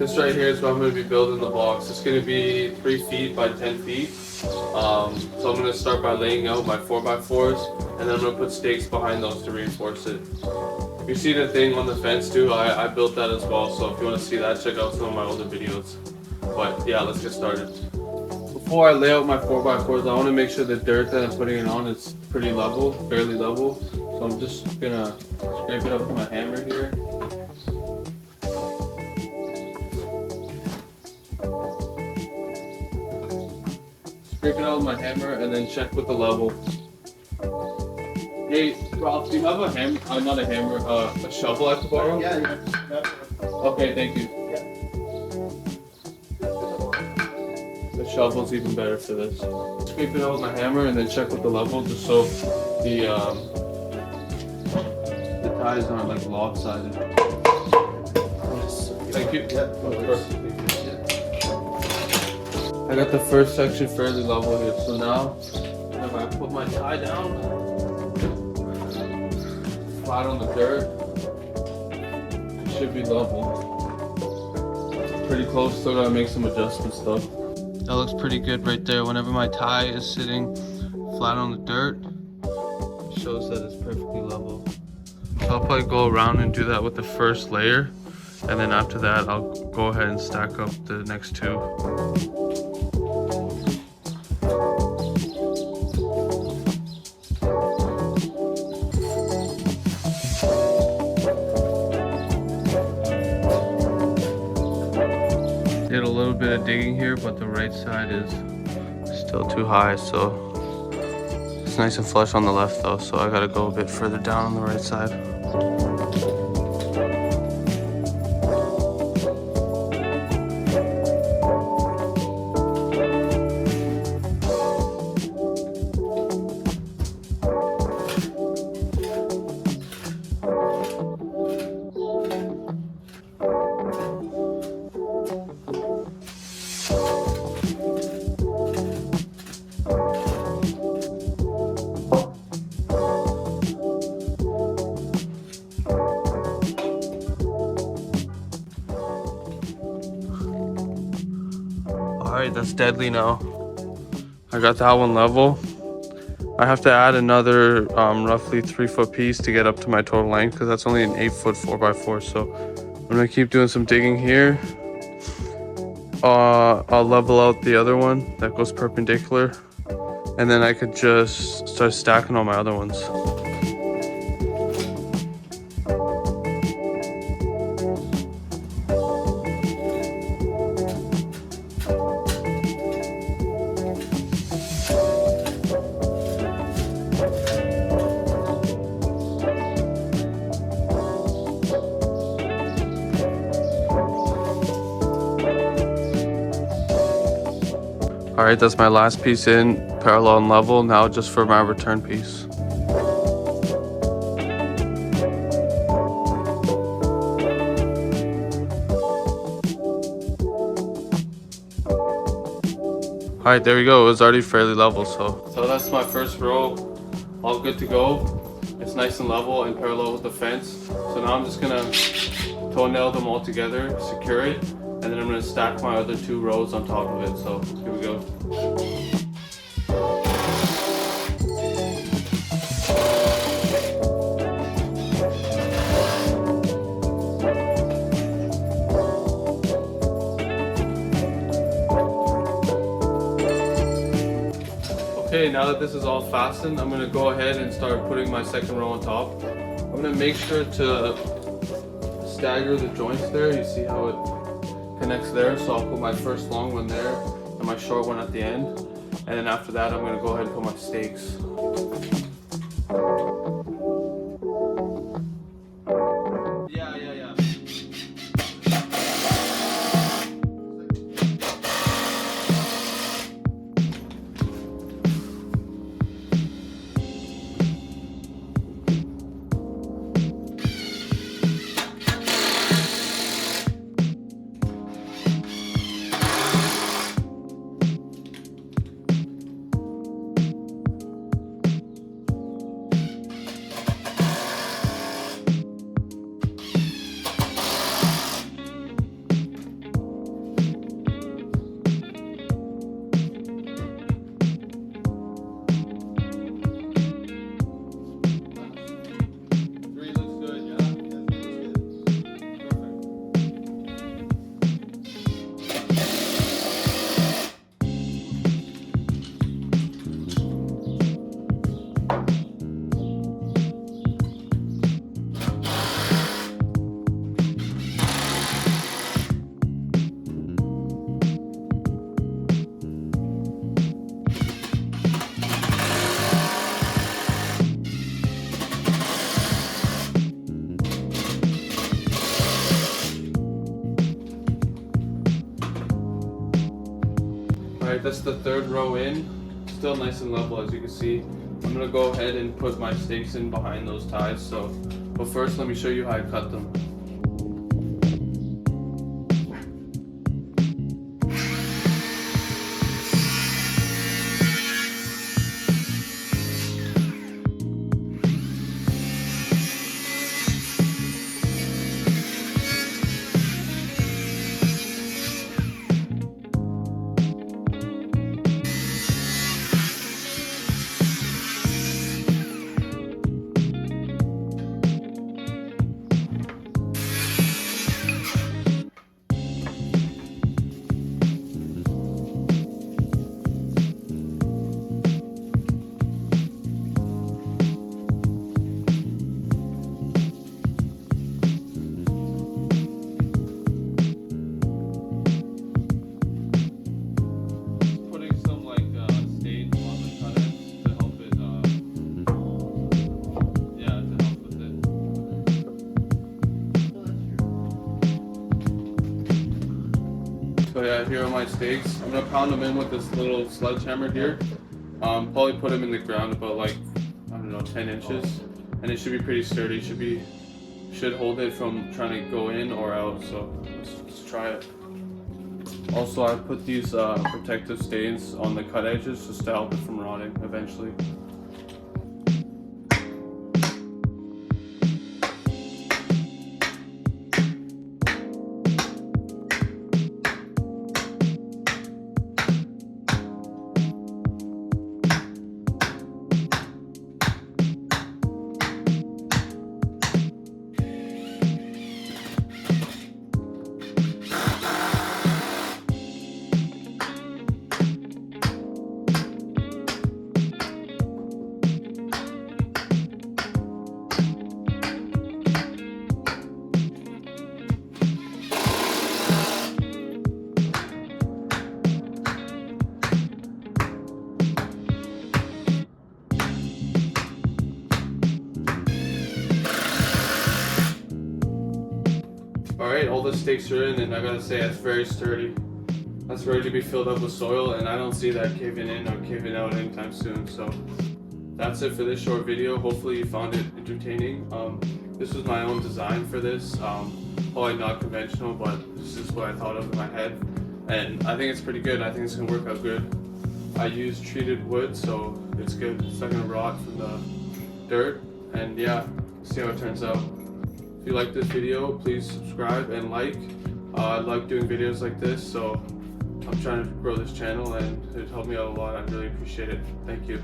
This right here is what I'm going to be building the box. It's going to be 3 feet by 10 feet. So I'm going to start by laying out my 4x4s, and then I'm going to put stakes behind those to reinforce it. You see the thing on the fence too, I built that as well, so if you want to see that, check out some of my older videos. But yeah, let's get started. Before I lay out my 4x4s, I want to make sure the dirt that I'm putting it on is pretty level, fairly level. So I'm just going to scrape it up with my hammer here. Scrape it out with my hammer and then check with the level. Hey, Ralph, do you have a hammer? Not a hammer, a shovel I could borrow? Yeah. Okay, thank you. The shovel's even better for this. Scrape it out with my hammer and then check with the level just so the ties aren't like lopsided. Thank you. Yeah. Perfect. I got the first section fairly level here, so now if I put my tie down, flat on the dirt, it should be level. Pretty close, still gotta make some adjustments though. That looks pretty good right there. Whenever my tie is sitting flat on the dirt, it shows that it's perfectly level. So I'll probably go around and do that with the first layer, and then after that I'll go ahead and stack up the next two. Did a little bit of digging here, but the right side is still too high, so it's nice and flush on the left though, so I gotta go a bit further down on the right side. Alright, that's deadly now. I got that one level. I have to add another roughly 3-foot piece to get up to my total length because that's only an 8-foot 4x4. So I'm gonna keep doing some digging here. I'll level out the other one that goes perpendicular, and then I could just start stacking all my other ones. Alright, that's my last piece in, parallel and level, now just for my return piece. Alright, there we go, it was already fairly level, so that's my first row, all good to go. It's nice and level and parallel with the fence. So now I'm just gonna toenail them all together, secure it, and then I'm going to stack my other 2 rows on top of it. So here we go. Okay, now that this is all fastened, I'm going to go ahead and start putting my second row on top. I'm going to make sure to stagger the joints there. You see how it connects there, so I'll put my first long one there and my short one at the end, and then after that I'm going to go ahead and put my stakes. Yeah. This is the third row in, still nice and level as you can see. I'm gonna go ahead and put my stakes in behind those ties. But first let me show you how I cut them. So yeah, here are my stakes. I'm gonna pound them in with this little sledgehammer here. Probably put them in the ground about like, I don't know, 10 inches. And it should be pretty sturdy. Should hold it from trying to go in or out. So let's try it. Also, I put these protective stains on the cut edges just to help it from rotting eventually. Alright, all the stakes are in, and I gotta say it's very sturdy. That's ready to be filled up with soil, and I don't see that caving in or caving out anytime soon. So that's it for this short video. Hopefully you found it entertaining. This was my own design for this. Probably not conventional, but this is what I thought of in my head. And I think it's pretty good. I think it's gonna work out good. I used treated wood, so it's good. It's not gonna rot from the dirt. And yeah, see how it turns out. If you like this video, please subscribe and like. I like doing videos like this, so I'm trying to grow this channel and it helped me out a lot. I really appreciate it. Thank you.